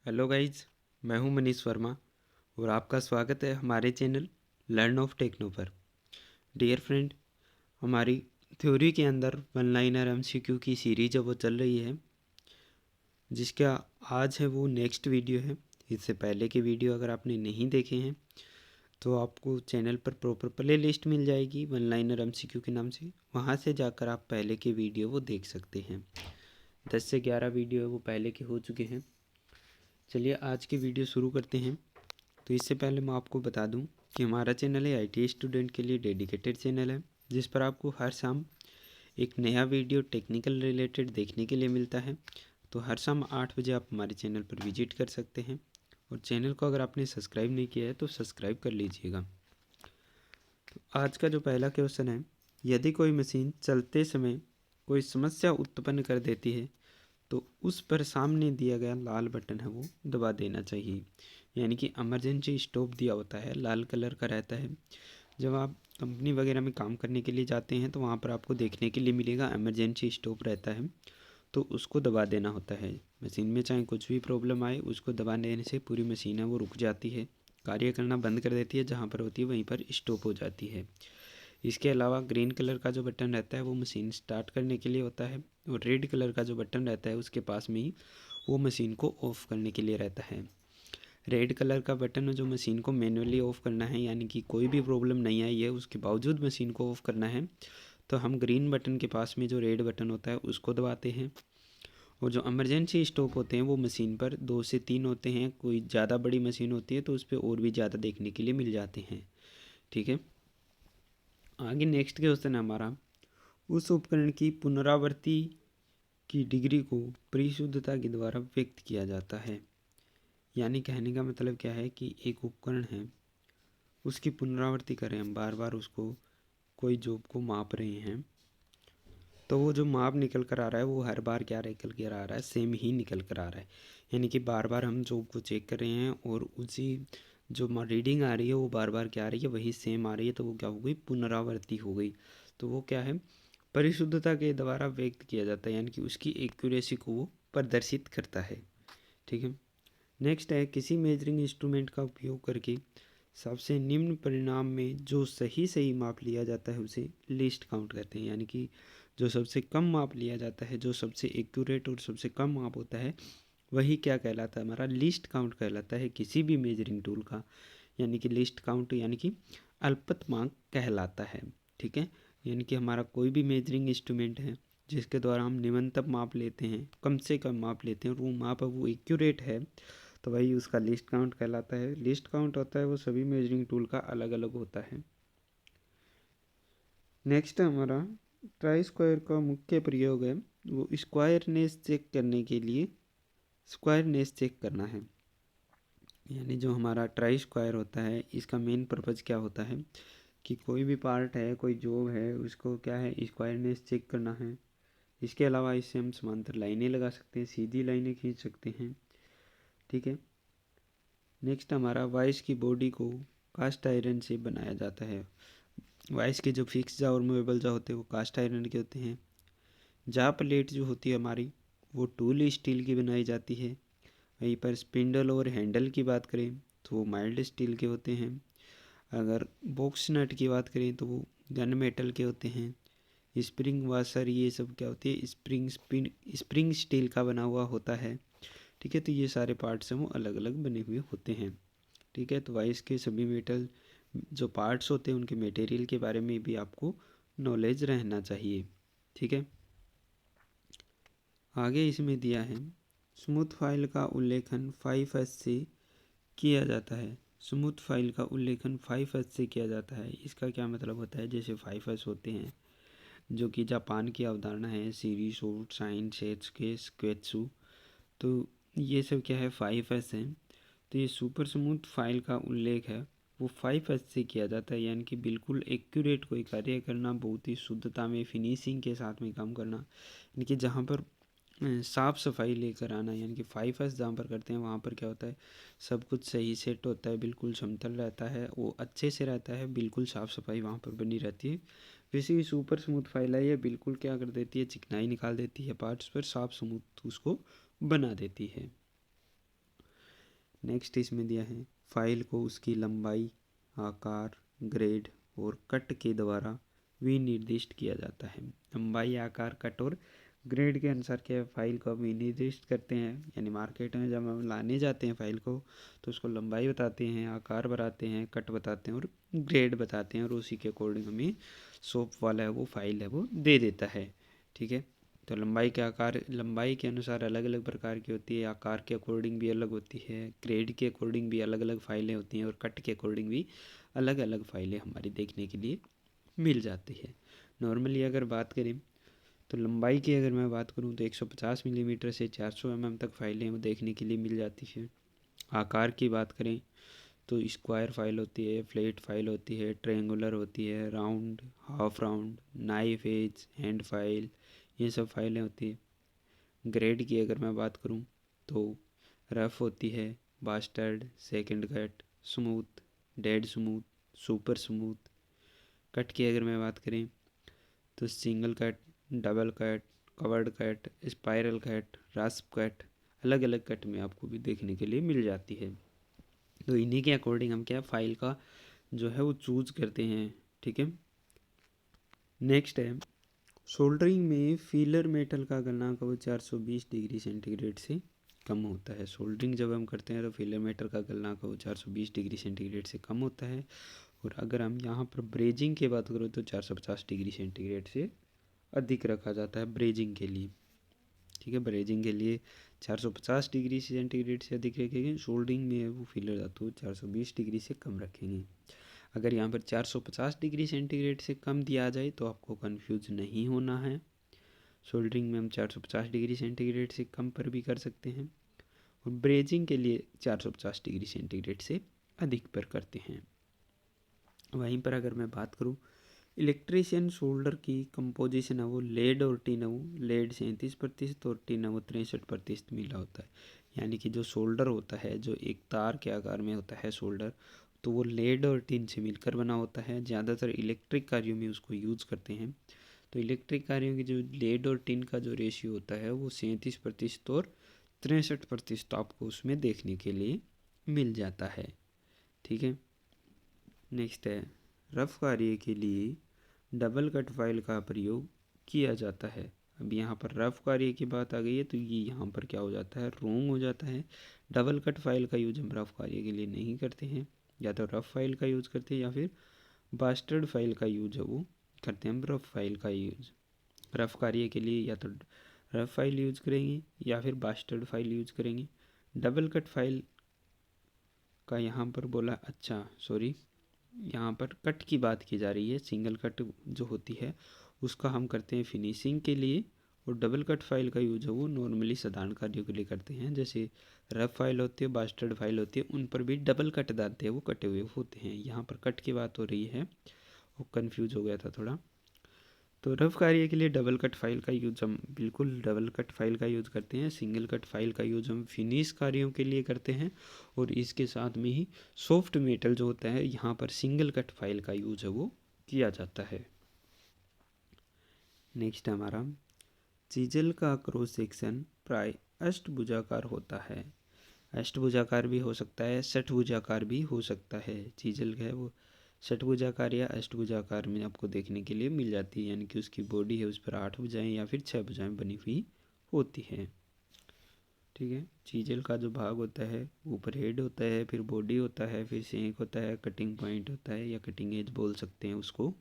Hello guys, मैं हूं मनीष वर्मा और आपका स्वागत है हमारे चैनल लर्न ऑफ टेक्नो पर। डियर फ्रेंड, हमारी थ्योरी के अंदर वन लाइनर एमसीक्यू की सीरीज है वो चल रही है, जिसका आज है वो नेक्स्ट वीडियो है। इससे पहले की वीडियो अगर आपने नहीं देखे हैं तो आपको चैनल पर प्रॉपर प्ले लिस्ट मिल जाएगी वन लाइनर एमसीक्यू के नाम से, वहाँ से जाकर आप पहले की वीडियो वो देख सकते हैं। 10 से 11 वीडियो है वो पहले के हो चुके हैं। चलिए आज की वीडियो शुरू करते हैं। तो इससे पहले मैं आपको बता दूं कि हमारा चैनल है आईटी स्टूडेंट के लिए डेडिकेटेड चैनल है, जिस पर आपको हर शाम एक नया वीडियो टेक्निकल रिलेटेड देखने के लिए मिलता है। तो हर शाम 8 बजे आप हमारे चैनल पर विजिट कर सकते हैं और चैनल को अगर आपने सब्सक्राइब नहीं किया है तो सब्सक्राइब कर लीजिएगा। तो आज का जो पहला क्वेश्चन है, यदि कोई मशीन चलते समय कोई समस्या उत्पन्न कर देती है तो उस पर सामने दिया गया लाल बटन है वो दबा देना चाहिए। यानी कि इमरजेंसी स्टॉप दिया होता है, लाल कलर का रहता है। जब आप कंपनी वगैरह में काम करने के लिए जाते हैं तो वहाँ पर आपको देखने के लिए मिलेगा इमरजेंसी स्टॉप रहता है, तो उसको दबा देना होता है। मशीन में चाहे कुछ भी प्रॉब्लम आए, उसको दबा देने से पूरी मशीन है वो रुक जाती है, कार्य करना बंद कर देती है, जहाँ पर होती है वहीं पर स्टॉप हो जाती है। इसके अलावा ग्रीन कलर का जो बटन रहता है वो मशीन स्टार्ट करने के लिए होता है, और रेड कलर का जो बटन रहता है उसके पास में ही वो मशीन को ऑफ़ करने के लिए रहता है। रेड कलर का बटन जो मशीन को मैन्युअली ऑफ़ करना है, यानी कि कोई भी प्रॉब्लम नहीं आई है उसके बावजूद मशीन को ऑफ़ करना है, तो हम ग्रीन बटन के पास में जो रेड बटन होता है उसको दबाते हैं। और जो इमरजेंसी स्टॉप होते हैं वो मशीन पर 2 से 3 होते हैं। कोई ज़्यादा बड़ी मशीन होती है तो उस पर और भी ज़्यादा देखने के लिए मिल जाते हैं। ठीक है, आगे नेक्स्ट क्वेश्चन है हमारा, उस उपकरण की पुनरावृत्ति की डिग्री को परिशुद्धता के द्वारा व्यक्त किया जाता है। यानी कहने का मतलब क्या है कि एक उपकरण है, उसकी पुनरावृत्ति करें, हम बार बार उसको कोई जॉब को माप रहे हैं, तो वो जो माप निकल कर आ रहा है वो हर बार क्या निकल कर आ रहा है, सेम ही निकल कर आ रहा है। यानी कि बार बार हम जॉब को चेक कर रहे हैं और उसी जो रीडिंग आ रही है वो बार बार क्या आ रही है, वही सेम आ रही है, तो वो क्या हो गई, पुनरावृत्ति हो गई। तो वो क्या है, परिशुद्धता के द्वारा व्यक्त किया जाता है, यानी कि उसकी एक्यूरेसी को वो प्रदर्शित करता है। ठीक है, नेक्स्ट है, किसी मेजरिंग इंस्ट्रूमेंट का उपयोग करके सबसे निम्न परिणाम में जो सही सही माप लिया जाता है उसे लीस्ट काउंट कहते हैं। यानी कि जो सबसे कम माप लिया जाता है, जो सबसे एक्यूरेट और सबसे कम माप होता है, वही क्या कहलाता है, हमारा लीस्ट काउंट कहलाता है किसी भी मेजरिंग टूल का। यानी कि लीस्ट काउंट यानी कि अल्पतमांक कहलाता है। ठीक है, यानी कि हमारा कोई भी मेजरिंग इंस्ट्रूमेंट है जिसके द्वारा हम न्यूनतम माप लेते हैं, कम से कम माप लेते हैं, और वो माप है वो एक्यूरेट है, तो वही उसका लिस्ट काउंट कहलाता है। लिस्ट काउंट होता है वो सभी मेजरिंग टूल का अलग अलग होता है। नेक्स्ट हमारा ट्राई स्क्वायर का मुख्य प्रयोग है वो स्क्वायरनेस चेक करने के लिए स्क्वायरनेस चेक करना है। यानी जो हमारा ट्राई स्क्वायर होता है इसका मेन पर्पज़ क्या होता है कि कोई भी पार्ट है, कोई जॉब है, उसको क्या है, स्क्वायरनेस चेक करना है। इसके अलावा इससे हम समांतर लाइनें लगा सकते हैं, सीधी लाइनें खींच सकते हैं। ठीक है, नेक्स्ट हमारा वाइस की बॉडी को कास्ट आयरन से बनाया जाता है। वाइस के जो फिक्स जा और मूवेबल जा होते हैं वो कास्ट आयरन के होते हैं। जा प्लेट जो होती है हमारी वो टूल स्टील की बनाई जाती है। वहीं पर स्पिंडल और हैंडल की बात करें तो वो माइल्ड स्टील के होते हैं। अगर बॉक्स नट की बात करें तो वो गन मेटल के होते हैं। स्प्रिंग वाशर ये सब क्या होती है, स्प्रिंग स्टील का बना हुआ होता है। ठीक है, तो ये सारे पार्ट्स हैं वो अलग अलग बने हुए होते हैं। ठीक है, तो वाइस के सभी मेटल जो पार्ट्स होते हैं उनके मटेरियल के बारे में भी आपको नॉलेज रहना चाहिए। ठीक है, आगे इसमें दिया है, स्मूथ फाइल का उल्लेखन 5S से किया जाता है। स्मूथ फाइल का उल्लेखन 5S से किया जाता है, इसका क्या मतलब होता है, जैसे 5S होते हैं जो कि जापान की अवधारणा है, सीरी, शॉर्ट, साइन, सेट्सुके, स्क्वेत्सु, तो ये सब क्या है, 5S है। तो ये सुपर स्मूथ फाइल का उल्लेख है वो 5S से किया जाता है, यानी कि बिल्कुल एक्यूरेट कोई कार्य करना, बहुत ही शुद्धता में फिनिशिंग के साथ में काम करना, यानी कि जहाँ पर साफ़ सफाई लेकर आना। यानी कि 5S जहाँ पर करते हैं वहाँ पर क्या होता है, सब कुछ सही सेट होता है, बिल्कुल समतल रहता है, वो अच्छे से रहता है, बिल्कुल साफ़ सफाई वहाँ पर बनी रहती है। वैसे ही सुपर स्मूथ फाइल है, ये बिल्कुल क्या कर देती है, चिकनाई निकाल देती है पार्ट्स पर, साफ स्मूथ उसको बना देती है। नेक्स्ट इसमें दिया है फाइल को उसकी लंबाई, आकार, ग्रेड और कट के द्वारा विनिर्दिष्ट किया जाता है। लंबाई, आकार, कट और ग्रेड के अनुसार क्या फाइल को विनिर्दिष्ट करते हैं, यानी मार्केट में जब हम लाने जाते हैं फाइल को तो उसको लंबाई बताते हैं, आकार बताते हैं, कट बताते हैं और ग्रेड बताते हैं, और उसी के अकॉर्डिंग हमें शॉप वाला है वो फाइल है वो दे देता है। ठीक है, तो लंबाई के आकार, लंबाई के अनुसार अलग अलग प्रकार की होती है, आकार के अकॉर्डिंग भी अलग होती है, ग्रेड के अकॉर्डिंग भी अलग अलग फाइलें होती हैं, और कट के अकॉर्डिंग भी अलग अलग फाइलें हमारी देखने के लिए मिल जाती है। नॉर्मली अगर बात करें तो लंबाई की अगर मैं बात करूं तो 150 मिलीमीटर से 400 तक फाइलें वो देखने के लिए मिल जाती है। आकार की बात करें तो स्क्वायर फाइल होती है, फ्लैट फाइल होती है, ट्रायंगुलर होती है, round, half round, knife edge, hand file, ये सब फाइलें होती है। ग्रेड की अगर मैं बात करूं तो रफ़ होती है, bastard, second cut, smooth, dead smooth, super smooth. Cut की अगर मैं बात करें तो single cut, double cut, covered cut, spiral cut, rasp cut, अलग अलग कट में आपको भी देखने के लिए मिल जाती है। तो इन्हीं के अकॉर्डिंग हम क्या फाइल का जो है वो चूज करते हैं। ठीक है, नेक्स्ट है सोल्डरिंग में फीलर मेटल का गलनांक वो 420 डिग्री सेंटीग्रेड से कम होता है। सोल्डरिंग जब हम करते हैं तो फीलर मेटल का गलनांक वो 420 डिग्री सेंटीग्रेड से कम होता है, और अगर हम यहाँ पर ब्रेजिंग की बात करें तो 450 डिग्री सेंटीग्रेड से अधिक रखा जाता है ब्रेजिंग के लिए। ठीक है, ब्रेजिंग के लिए 450 डिग्री सेंटीग्रेड से अधिक रखेंगे, सोल्डरिंग में वो फीलर धातु 420 डिग्री से कम रखेंगे। अगर यहाँ पर 450 डिग्री सेंटीग्रेड से कम दिया जाए तो आपको कंफ्यूज नहीं होना है। सोल्डरिंग में हम 450 डिग्री सेंटीग्रेड से कम पर भी कर सकते हैं, और ब्रेजिंग के लिए 450 डिग्री सेंटीग्रेड से अधिक पर करते हैं। वहीं पर अगर मैं बात करूँ इलेक्ट्रीशियन सोल्डर की कंपोजिशन है वो लेड और टिन है वो लेड 37% और टिन है वो 63% मिला होता है। यानी कि जो सोल्डर होता है जो एक तार के आकार में होता है सोल्डर, तो वो लेड और टिन से मिलकर बना होता है। ज़्यादातर इलेक्ट्रिक कार्यों में उसको यूज़ करते हैं। तो इलेक्ट्रिक कार्यों की जो लेड और टिन का जो रेशियो होता है वो 37% और 63% आपको उसमें देखने के लिए मिल जाता है। ठीक है, नेक्स्ट है रफ कार्य के लिए डबल कट फाइल का प्रयोग किया जाता है। अब यहाँ पर रफ कार्य की बात आ गई है तो ये यहाँ पर क्या हो जाता है, रोंग हो जाता है। डबल कट फाइल का यूज हम रफ कार्य के लिए नहीं करते हैं, या तो रफ फाइल का यूज़ करते हैं या फिर बास्टर्ड फाइल का यूज है वो करते हैं हम रफ फाइल का यूज। रफ कार्य के लिए या तो रफ फाइल यूज करेंगे या फिर बास्टर्ड फाइल यूज करेंगे। डबल कट फाइल का यहाँ पर बोला, अच्छा सॉरी, यहाँ पर कट की बात की जा रही है। सिंगल कट जो होती है उसका हम करते हैं फिनिशिंग के लिए, और डबल कट फाइल का यूज है वो नॉर्मली साधारण कार्यों के लिए करते हैं। जैसे रफ फाइल होती है, बास्टर्ड फाइल होती है, उन पर भी डबल कट डालते हैं, वो कटे हुए होते हैं। यहाँ पर कट की बात हो रही है, वो कन्फ्यूज हो गया था थोड़ा। तो रफ कार्य के लिए डबल कट फाइल का यूज हम बिल्कुल डबल कट फाइल का यूज़ करते हैं। सिंगल कट फाइल का यूज हम फिनिश कार्यों के लिए करते हैं, और इसके साथ में ही सॉफ्ट मेटल जो होता है यहाँ पर सिंगल कट फाइल का यूज है वो किया जाता है। नेक्स्ट हमारा चीजल का क्रॉस सेक्शन प्राय अष्टभुजाकार होता है। अष्टभुजाकार भी हो सकता है, षटभुजाकार भी हो सकता है। चीजल है वो षटभुजाकार या अष्टभुजाकार में आपको देखने के लिए मिल जाती है, यानी कि उसकी बॉडी है उस पर 8 भुजाएं या फिर 6 भुजाएं बनी हुई होती हैं। ठीक है, चीजल का जो भाग होता है ऊपर हेड होता है, फिर बॉडी होता है, फिर सेंक होता है, कटिंग पॉइंट होता है या कटिंग एज बोल सकते हैं उसको।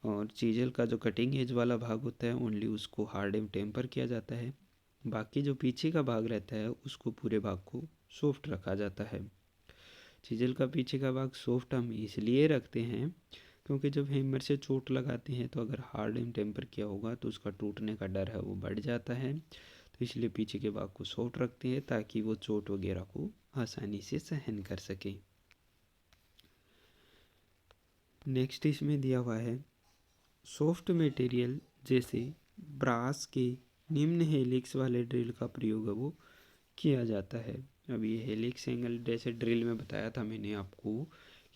और चीजल का जो कटिंग एज वाला भाग होता है ओनली उसको हार्ड एंड टेम्पर किया जाता है। बाकी जो पीछे का भाग रहता है उसको पूरे भाग को सॉफ्ट रखा जाता है। चीजल का पीछे का भाग सॉफ्ट हम इसलिए रखते हैं क्योंकि जब हैमर से चोट लगाते हैं तो अगर हार्ड एंड टेम्पर किया होगा तो उसका टूटने का डर है वो बढ़ जाता है। तो इसलिए पीछे के भाग को सॉफ्ट रखते हैं ताकि वो चोट वगैरह को आसानी से सहन कर सके। नेक्स्ट इसमें दिया हुआ है सॉफ्ट मटेरियल जैसे ब्रास के निम्न हेलिक्स वाले ड्रिल का प्रयोग है वो किया जाता है। अब ये हेलिक्स एंगल जैसे ड्रिल में बताया था मैंने आपको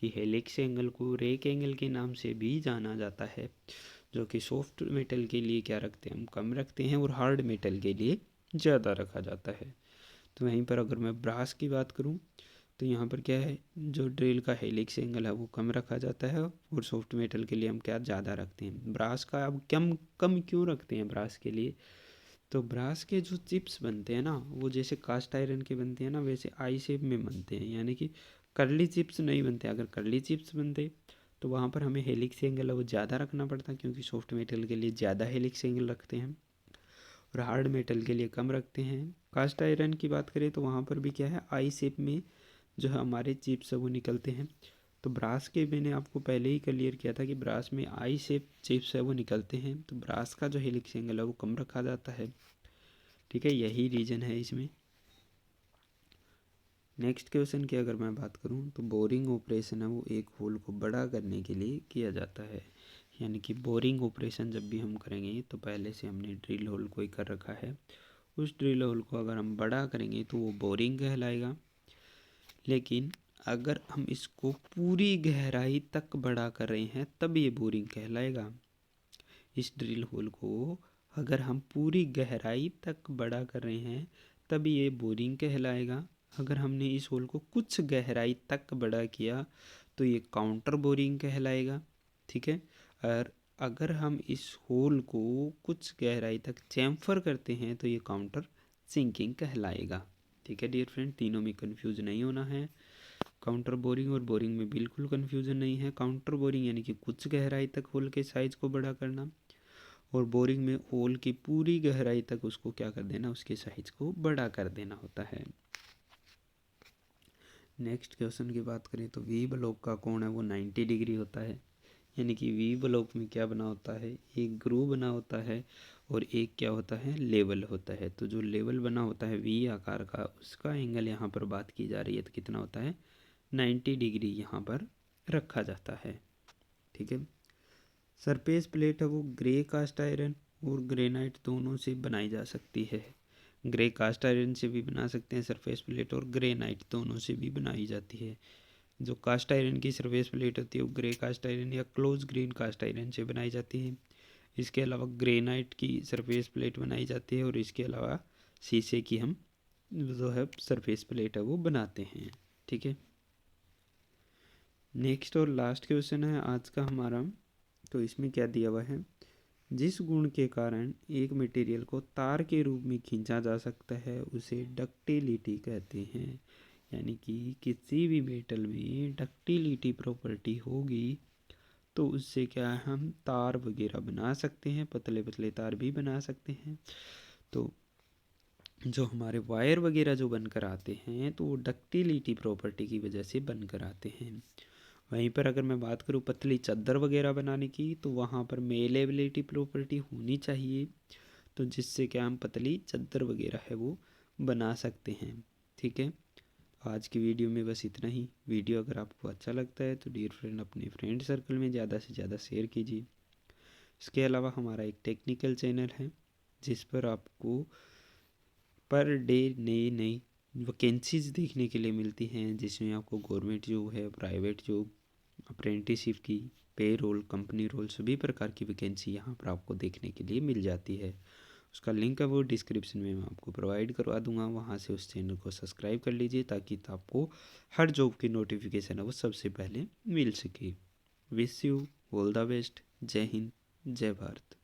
कि हेलिक्स एंगल को रेक एंगल के नाम से भी जाना जाता है, जो कि सॉफ्ट मेटल के लिए क्या रखते हैं हम कम रखते हैं और हार्ड मेटल के लिए ज़्यादा रखा जाता है। तो वहीं पर अगर मैं ब्रास की बात करूँ तो यहाँ पर क्या है, जो ड्रिल का हेलिक्स एंगल है वो कम रखा जाता है और सॉफ्ट मेटल के लिए हम क्या ज़्यादा रखते हैं। ब्रास का अब कम कम क्यों रखते हैं ब्रास के लिए, तो ब्रास के जो चिप्स बनते हैं ना वो जैसे कास्ट आयरन के बनते हैं ना, वैसे आई शेप में बनते हैं, यानी कि कर्ली चिप्स नहीं बनते। अगर कर्ली चिप्स बनते तो वहाँ पर हमें हेलिक्स एंगल है वो ज़्यादा रखना पड़ता, क्योंकि सॉफ्ट मेटल के लिए ज़्यादा हेलिक्स एंगल रखते हैं और हार्ड मेटल के लिए कम रखते हैं। कास्ट आयरन की बात करें तो वहाँ पर भी क्या है, आई शेप में जो है हमारे चिप्स है वो निकलते हैं। तो ब्रास के मैंने आपको पहले ही क्लियर किया था कि ब्रास में आई शेप चिप्स है वो निकलते हैं, तो ब्रास का जो हेलिक्स एंगल है वो कम रखा जाता है। ठीक है, यही रीज़न है इसमें। नेक्स्ट क्वेश्चन की अगर मैं बात करूं तो बोरिंग ऑपरेशन है वो एक होल को बड़ा करने के लिए किया जाता है। यानी कि बोरिंग ऑपरेशन जब भी हम करेंगे तो पहले से हमने ड्रिल होल को ही कर रखा है, उस ड्रिल होल को अगर हम बड़ा करेंगे तो वो बोरिंग कहलाएगा। लेकिन अगर हम इसको पूरी गहराई तक बड़ा कर रहे हैं तब ये बोरिंग कहलाएगा। इस ड्रिल होल को अगर हम पूरी गहराई तक बड़ा कर रहे हैं तब ये बोरिंग कहलाएगा। अगर हमने इस होल को कुछ गहराई तक बड़ा किया तो ये काउंटर बोरिंग कहलाएगा। ठीक है, और अगर हम इस होल को कुछ गहराई तक चैम्फर करते हैं तो ये काउंटर सिंकिंग कहलाएगा। ठीक है डियर फ्रेंड, तीनों में कंफ्यूज नहीं होना है। काउंटर बोरिंग और बोरिंग में बिल्कुल कंफ्यूजन नहीं है। काउंटर बोरिंग यानी कि कुछ गहराई तक होल के साइज को बड़ा करना, और बोरिंग में होल की पूरी गहराई तक उसको क्या कर देना, उसके साइज को बड़ा कर देना होता है। नेक्स्ट क्वेश्चन की बात करें तो वी ब्लॉक का कोण है वो 90 डिग्री होता है। यानी कि वी ब्लॉक में क्या बना होता है, एक ग्रूव बना होता है और एक क्या होता है, लेवल होता है। तो जो लेवल बना होता है वी आकार का, उसका एंगल यहाँ पर बात की जा रही है तो कितना होता है, 90 डिग्री यहाँ पर रखा जाता है। ठीक है, सरफेस प्लेट है वो ग्रे कास्ट आयरन और ग्रेनाइट दोनों से बनाई जा सकती है। ग्रे कास्ट आयरन से भी बना सकते हैं सरफेस प्लेट, और ग्रेनाइट दोनों से भी बनाई जाती है। जो कास्ट आयरन की सरफेस प्लेट होती है वो ग्रे कास्ट आयरन या क्लोज ग्रेन कास्ट आयरन से बनाई जाती है। इसके अलावा ग्रेनाइट की सरफेस प्लेट बनाई जाती है, और इसके अलावा शीशे की हम जो है सरफेस प्लेट है वो बनाते हैं। ठीक है, नेक्स्ट और लास्ट क्वेश्चन है आज का हमारा। तो इसमें क्या दिया हुआ है, जिस गुण के कारण एक मटेरियल को तार के रूप में खींचा जा सकता है उसे डक्टिलिटी कहते हैं। यानी कि किसी भी मेटल में डक्टिलिटी प्रॉपर्टी होगी तो उससे क्या है, हम तार वगैरह बना सकते हैं, पतले पतले तार भी बना सकते हैं। तो जो हमारे वायर वगैरह जो बनकर आते हैं तो वो डक्टिलिटी प्रॉपर्टी की वजह से बनकर आते हैं। वहीं पर अगर मैं बात करूँ पतली चादर वगैरह बनाने की तो वहाँ पर मेलेबिलिटी प्रॉपर्टी होनी चाहिए, तो जिससे क्या हम पतली चादर वगैरह है वो बना सकते हैं। ठीक है, आज की वीडियो में बस इतना ही। वीडियो अगर आपको अच्छा लगता है तो डियर फ्रेंड अपने फ्रेंड सर्कल में ज़्यादा से ज़्यादा शेयर कीजिए। इसके अलावा हमारा एक टेक्निकल चैनल है जिस पर आपको पर डे नई नई वैकेंसीज देखने के लिए मिलती हैं, जिसमें आपको गवर्नमेंट जॉब है, प्राइवेट जॉब, अप्रेंटिसशिप की, पे रोल, कंपनी रोल, सभी प्रकार की वैकेंसी यहाँ पर आपको देखने के लिए मिल जाती है। उसका लिंक है वो डिस्क्रिप्शन में मैं आपको प्रोवाइड करवा दूंगा, वहाँ से उस चैनल को सब्सक्राइब कर लीजिए ताकि आपको हर जॉब की नोटिफिकेशन है वो सबसे पहले मिल सके। Wish you all the best. जय हिंद, जय भारत।